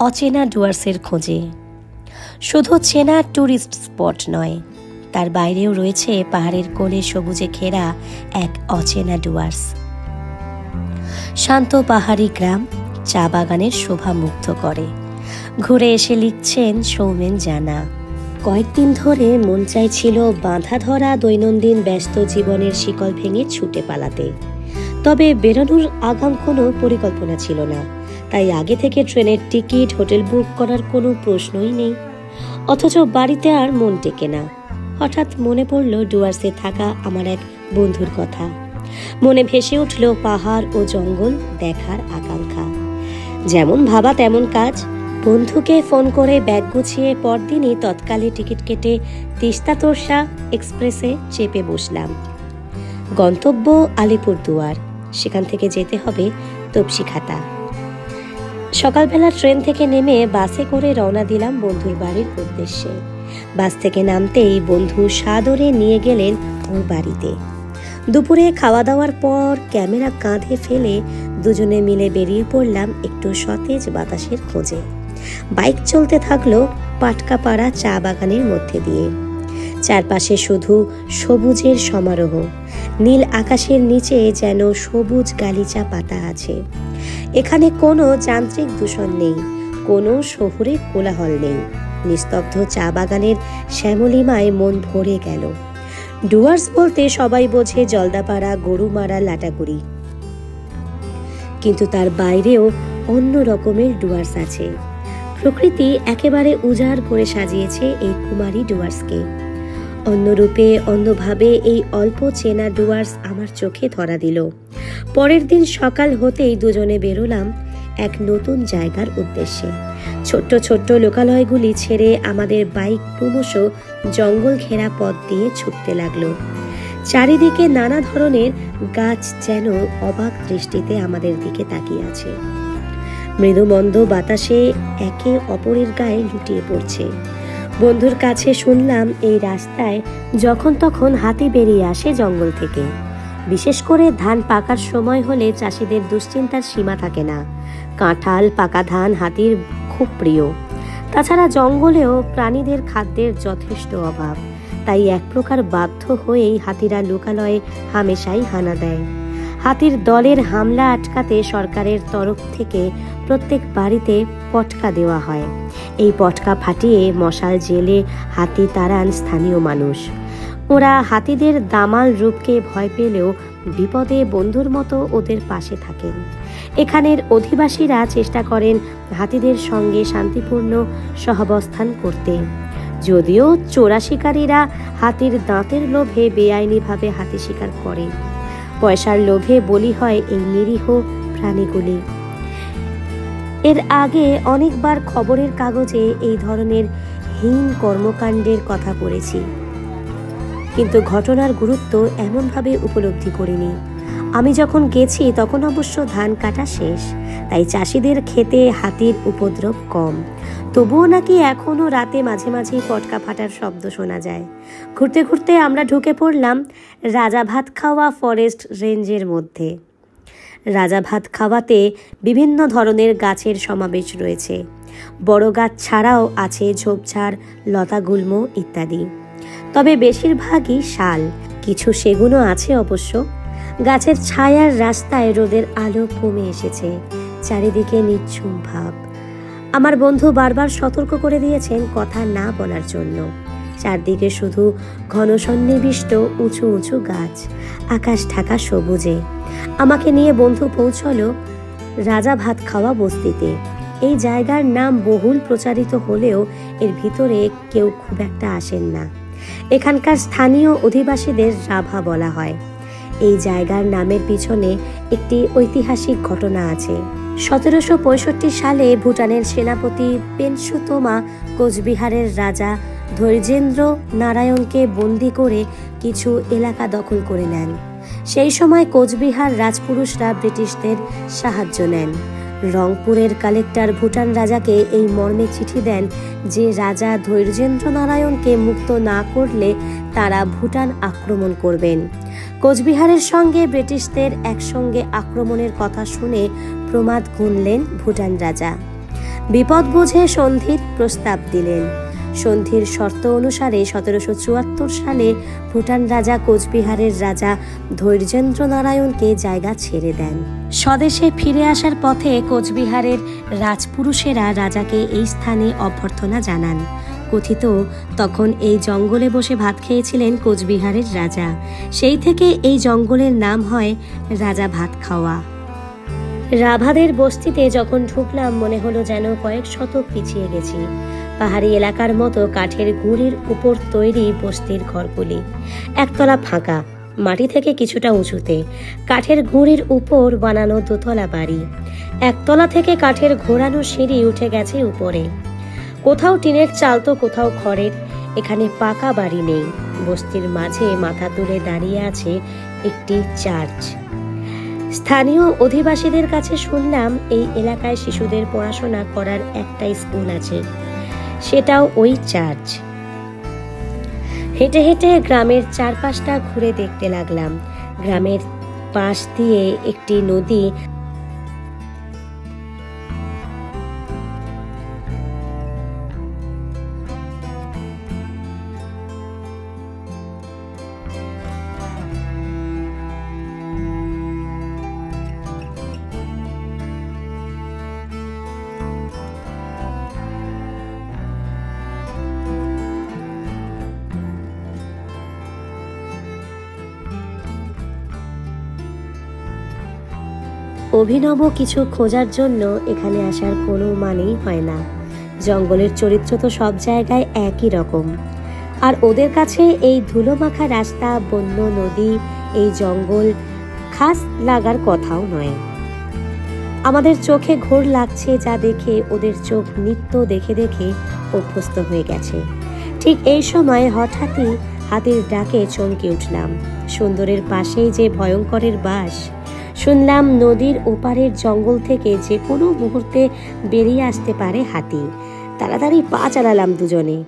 অচেনা ডুয়ার্সের খোঁজে। শুধু চেনা ট্যুরিস্ট স্পট নয়, তার বাইরেও রয়েছে পাহাড়ের কোলে সবুজে ঘেরা এক অচেনা ডুয়ার্স। শান্ত পাহাড়ি গ্রাম চা বাগানের শোভা মুগ্ধ করে। ঘুরে এসে লিখছেন সৌমেন জানা। কয়েকদিন ধরে মন চাইছিল বাঁধা ধরা দৈনন্দিন ব্যস্ত জীবনের শিকল ভেঙে ছুটে পালাতে, তবে বেরোনোর আগাম কোনো পরিকল্পনা ছিল না। তাই আগে থেকে ট্রেনের টিকিট, হোটেল বুক করার কোনো প্রশ্নই নেই। অথচ বাড়িতে আর মন টেকে না। হঠাৎ মনে পড়ল ডুয়ার্সে থাকা আমার এক বন্ধুর কথা। মনে ভেসে উঠল পাহাড় ও জঙ্গল দেখার আকাঙ্ক্ষা। যেমন ভাবা তেমন কাজ। বন্ধুকে ফোন করে ব্যাগ গুছিয়ে পরদিনই তৎকালে টিকিট কেটে তিস্তা তোরসা এক্সপ্রেসে চেপে বসলাম। গন্তব্য আলিপুরদুয়ার, সেখান থেকে যেতে হবে তপসিঘাটা। সকালবেলা ট্রেন থেকে নেমে বাসে করে রওনা দিলাম বন্ধুর বাড়ির উদ্দেশ্যে। বাস থেকে নামতেই বন্ধু সাদরে নিয়ে গেলেন ওর বাড়িতে। দুপুরে খাওয়া দাওয়ার পর ক্যামেরা কাঁধে ফেলে দুজনে মিলে বেরিয়ে পড়লাম একটু সতেজ বাতাসের খোঁজে। বাইক চলতে থাকলো পাটকাপাড়া চা বাগানের মধ্যে দিয়ে। চারপাশে শুধু সবুজের সমারোহ। নীল আকাশের নিচে যেন সবুজ গালিচা পাতা আছে। এখানে কোনো যান্ত্রিক দূষণ নেই, কোনো শহুরে কোলাহল নেই। নিস্তব্ধ চা বাগানের শ্যামলিমায় মন ভরে গেল। ডুয়ার্স বলতে সবাই বোঝে জলদাপাড়া, গরুমারা, লাটাগুড়ি, কিন্তু তার বাইরেও অন্য রকমের ডুয়ার্স আছে। প্রকৃতি একেবারে উজাড় করে সাজিয়েছে এই কুমারী ডুয়ার্সকে। অন্য রূপে, অন্যভাবে এই অল্প চেনা ডুয়ার্স আমার চোখে ধরা দিল। পরের দিন সকাল হতেই দুজনে বেরোলাম এক নতুন জায়গার উদ্দেশ্যে। ছোট্ট ছোট্ট লোকালয়গুলি ছেড়ে আমাদের বাইক ক্রমশ জঙ্গল ঘেরা পথ দিয়ে ছুটতে লাগলো। চারিদিকে নানা ধরনের গাছ যেন অবাক দৃষ্টিতে আমাদের দিকে তাকিয়ে আছে। মৃদুমন্দ বাতাসে একে অপরের গায়ে লুটিয়ে পড়ছে। বন্ধুর কাছে শুনলাম এই রাস্তায় যখন তখন হাতি বেরিয়ে আসে জঙ্গল থেকে। বিশেষ করে ধান পাকার সময় হলে চাষিদের দুশ্চিন্তার সীমা থাকে না। কাঁঠাল, পাকা ধান হাতির খুব প্রিয়। তাছাড়া জঙ্গলেও প্রাণীদের খাদ্যের যথেষ্ট অভাব, তাই এক প্রকার বাধ্য হয়েই হাতিরা লোকালয়ে হামেশাই হানা দেয়। হাতির দলের হামলা আটকাতে সরকারের তরফ থেকে প্রত্যেক বাড়িতে পটকা দেওয়া হয়। এই পটকা ফাটিয়ে মশাল জেলে হাতি তাড়ান স্থানীয় মানুষ। ওরা হাতিদের দামাল রূপকে ভয় পেলেও বিপদে বন্ধুর মতো ওদের পাশে থাকেন। এখানের অধিবাসীরা চেষ্টা করেন হাতিদের সঙ্গে শান্তিপূর্ণ সহাবস্থান করতে, যদিও চোরা শিকারীরা হাতির দাঁতের লোভে বেআইনিভাবে হাতি শিকার করে। পয়সার লোভে বলি হয় এই নিরীহ প্রাণীগুলি। এর আগে অনেকবার খবরের কাগজে এই ধরনের হীন কর্মকাণ্ডের কথা পড়েছি, কিন্তু ঘটনার গুরুত্ব এমনভাবে উপলব্ধি করিনি। আমি যখন গেছি তখন অবশ্য ধান কাটা শেষ, তাই চাষিদের খেতে হাতির উপদ্রব কম। তবুও নাকি এখনো রাতে মাঝে মাঝে পটকা ফাটার শব্দ শোনা যায়। ঘুরতে ঘুরতে আমরা ঢুকে পড়লাম রাজা ভাত খাওয়া ফরেস্ট রেঞ্জের মধ্যে। রাজা ভাত খাওয়াতে বিভিন্ন ধরনের গাছের সমাবেশ রয়েছে। বড় গাছ ছাড়াও আছে ঝোপঝাড়, লতাগুল্ম ইত্যাদি। তবে বেশিরভাগই শাল, কিছু সেগুনও আছে অবশ্য। গাছের ছায়ার রাস্তায় রোদের আলো কমে এসেছে। চারিদিকে নিঝুম ভাব। আমার বন্ধু বারবার সতর্ক করে দিয়েছেন কথা না বলার জন্য। চারদিকে শুধু ঘন সন্নিবিষ্ট উঁচু উঁচু গাছ, আকাশ ঢাকা সবুজে। আমাকে নিয়ে বন্ধু পৌঁছলো রাজা ভাত খাওয়া বস্তিতে। এই জায়গার নাম বহুল প্রচারিত হলেও এর ভিতরে কেউ খুব একটা আসেন না। এখানকার স্থানীয় অধিবাসীদের রাভা বলা হয়। এই জায়গার নামের পিছনে একটি ঐতিহাসিক ঘটনা আছে। 1765 সালে ভুটানের সেনাপতি পেনসুতোমা কোচবিহারের রাজা ধৈর্যেন্দ্র নারায়ণকে বন্দী করে কিছু এলাকা দখল করে নেন। সেই সময় কোচবিহার রাজপুরুষরা ব্রিটিশদের সাহায্য নেন। রংপুরের কালেক্টর ভুটান রাজাকে এই মর্মে চিঠি দেন যে রাজা ধৈর্যেন্দ্র নারায়ণকে মুক্ত না করলে তারা ভুটান আক্রমণ করবেন। কোচবিহারের সঙ্গে ব্রিটিশদের একসঙ্গে আক্রমণের কথা শুনে প্রমাদ গুনলেন ভুটান রাজা। বিপদ বুঝে সন্ধির প্রস্তাব দিলেন। সন্ধির শর্ত অনুসারে 1774 সালে ভুটান রাজা কোচবিহারের রাজা ধৈর্যেন্দ্র নারায়ণকে জায়গা ছেড়ে দেন। স্বদেশে ফিরে আসার পথে কোচবিহারের রাজপুরুষেরা রাজাকে এই স্থানে অভ্যর্থনা জানান। কথিত তখন এই জঙ্গলে বসে ভাত খেয়েছিলেন কোচবিহারের রাজা। সেই থেকে এই জঙ্গলের নাম হয় রাজা ভাত খাওয়া। রাভাদের বস্তিতে যখন ঢুকলাম মনে হলো যেন কয়েক শতক পিছিয়ে গেছি। পাহাড়ি এলাকার মতো কাঠের গুঁড়ির উপর তৈরি বস্তির ঘরগুলি। একতলা ফাঁকা, মাটি থেকে কিছুটা উঁচুতে, কাঠের গুঁড়ির উপর বানানো দোতলা বাড়ি। একতলা থেকে কাঠের ঘোরানো সিঁড়ি উঠে গেছে উপরে। কোথাও টিনের চাল তো কোথাও খড়ের। এখানে পাকা বাড়ি নেই। বস্তির মাঝে মাথা তুলে দাঁড়িয়ে আছে একটি চার্চ। স্থানীয় অধিবাসীদের কাছে শুনলাম এই এলাকায় শিশুদের পড়াশোনা করার একটা স্কুল আছে, সেটাও ওই চার্চ। হেঁটে হেঁটে গ্রামের চারপাশটা ঘুরে দেখতে লাগলাম। গ্রামের পাশ দিয়ে একটি নদী অভিনব কিছু খোঁজার জন্য এখানে আসার কোনো মানেই হয় না। জঙ্গলের চরিত্র তো সব জায়গায় একই রকম। আর ওদের কাছে এই ধুলোমাখা রাস্তা, বন্য নদী, এই জঙ্গল খাস লাগার কথাও নয়। আমাদের চোখে ঘোর লাগছে যা দেখে ওদের চোখ নিত্য দেখে দেখে অভ্যস্ত হয়ে গেছে। ঠিক এই সময় হঠাৎই হাতির ডাকে চমকে উঠলাম। সুন্দরের পাশেই যে ভয়ঙ্করের বাস। শুনলাম নদীর ওপারের জঙ্গল থেকে যে কোনো মুহূর্তে বেরিয়ে আসতে পারে হাতি। তাড়াতাড়ি পা চালালাম দুজনে।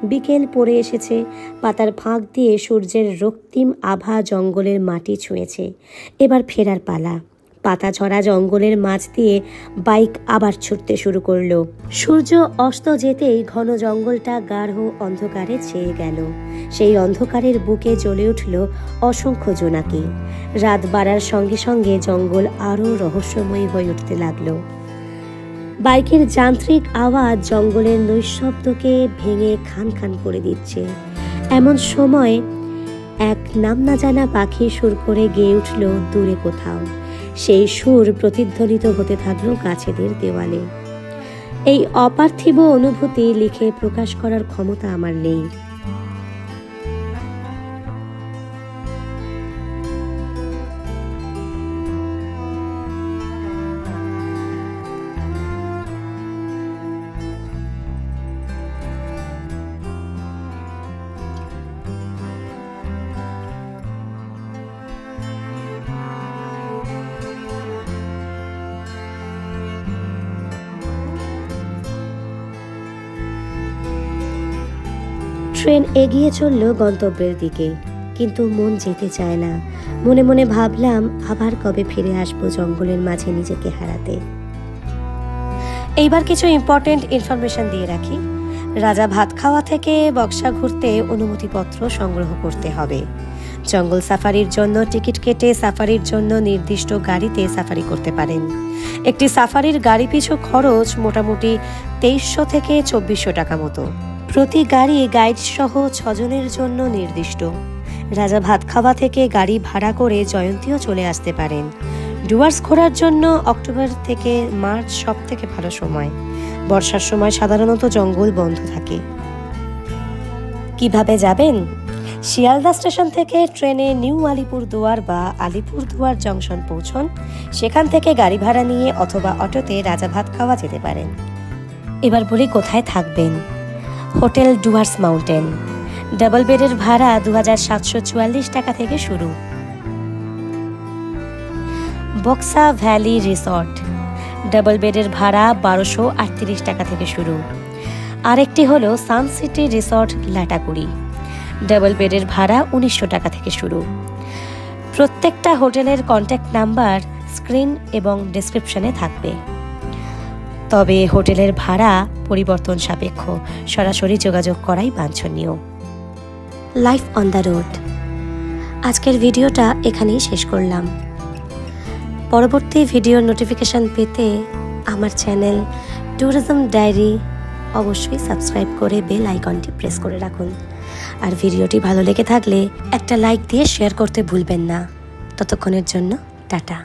বিকেল পড়ে এসেছে। পাতার ফাঁক দিয়ে সূর্যের রক্তিম আভা জঙ্গলের মাটি ছুঁয়েছে। এবার ফেরার পালা। পাতা ঝরা জঙ্গলের মাঝ দিয়ে বাইক আবার ছুটতে শুরু করলো। সূর্য অস্ত যেতেই ঘন জঙ্গলটা গাঢ় অন্ধকারে ছেয়ে গেল। সেই অন্ধকারের বুকে জ্বলে উঠল অসংখ্য জোনাকি। রাত বাড়ার সঙ্গে সঙ্গে জঙ্গল আরো রহস্যময়ী হয়ে উঠতে লাগলো। বাইকের যান্ত্রিক আওয়াজ জঙ্গলের নৈঃশব্দকে ভেঙে খান খান করে দিচ্ছে। এমন সময় এক নাম না জানা পাখি সুর করে গেয়ে উঠল দূরে কোথাও। সেই সুর প্রতিধ্বনিত হতে থাকলো গাছেদের দেওয়ালে। এই অপার্থিব অনুভূতি লিখে প্রকাশ করার ক্ষমতা আমার নেই। ট্রেন এগিয়ে চলল গন্তব্যের দিকে, কিন্তু মন যেতে চায় না। মনে মনে ভাবলাম আবার কবে ফিরে আসবো জঙ্গলের মাঝে নিজেকে হারাতে। এইবার কিছু ইম্পর্টেন্ট ইনফরমেশন দিয়ে রাখি। রাজা ভাত খাওয়া থেকে বক্সা ঘুরতে অনুমতিপত্র সংগ্রহ করতে হবে। জঙ্গল সাফারির জন্য টিকিট কেটে সাফারির জন্য নির্দিষ্ট গাড়িতে সাফারি করতে পারেন। একটি সাফারির গাড়ি পিছু খরচ মোটামুটি 2300 থেকে 2400 টাকা মতো। প্রতি গাড়ি গাইড সহ 6 জনের জন্য নির্দিষ্ট। রাজা ভাত খাওয়া থেকে গাড়ি ভাড়া করে জয়ন্তীও চলে আসতে পারেন। ডুয়ার্স ঘোরার জন্য অক্টোবর থেকে মার্চ সব থেকে ভালো সময়। বর্ষার সময় সাধারণত জঙ্গল বন্ধ থাকে। কিভাবে যাবেন? শিয়ালদা স্টেশন থেকে ট্রেনে নিউ আলিপুরদুয়ার বা আলিপুরদুয়ার জংশন পৌঁছন। সেখান থেকে গাড়ি ভাড়া নিয়ে অথবা অটোতে রাজা ভাত খাওয়া যেতে পারেন। এবার বলি কোথায় থাকবেন। Hotel Dooars mountain. ডাবল বেডের ভাড়া 2744 টাকা থেকে শুরু। Buxa valley resort. ডাবল বেডের ভাড়া 1238 টাকা থেকে শুরু। আরেকটি হলো সান সিটি রিসর্ট লাটাকুড়ি। ডাবল বেডের ভাড়া 1900 টাকা থেকে শুরু। প্রত্যেকটা হোটেলের কন্ট্যাক্ট নাম্বার স্ক্রিন এবং ডেসক্রিপশনে থাকবে। তবে হোটেলের ভাড়া পরিবর্তন সাপেক্ষ, সরাসরি যোগাযোগ করাই বাঞ্ছনীয়। Life on the road. আজকের ভিডিওটা এখানেই শেষ করলাম। পরবর্তী ভিডিওর নোটিফিকেশন পেতে আমার চ্যানেল ট্যুরিজম ডায়েরি অবশ্যই সাবস্ক্রাইব করে বেল আইকনটি প্রেস করে রাখুন। আর ভিডিওটি ভালো লেগে থাকলে একটা লাইক দিয়ে শেয়ার করতে ভুলবেন না। ততক্ষণের জন্য টাটা।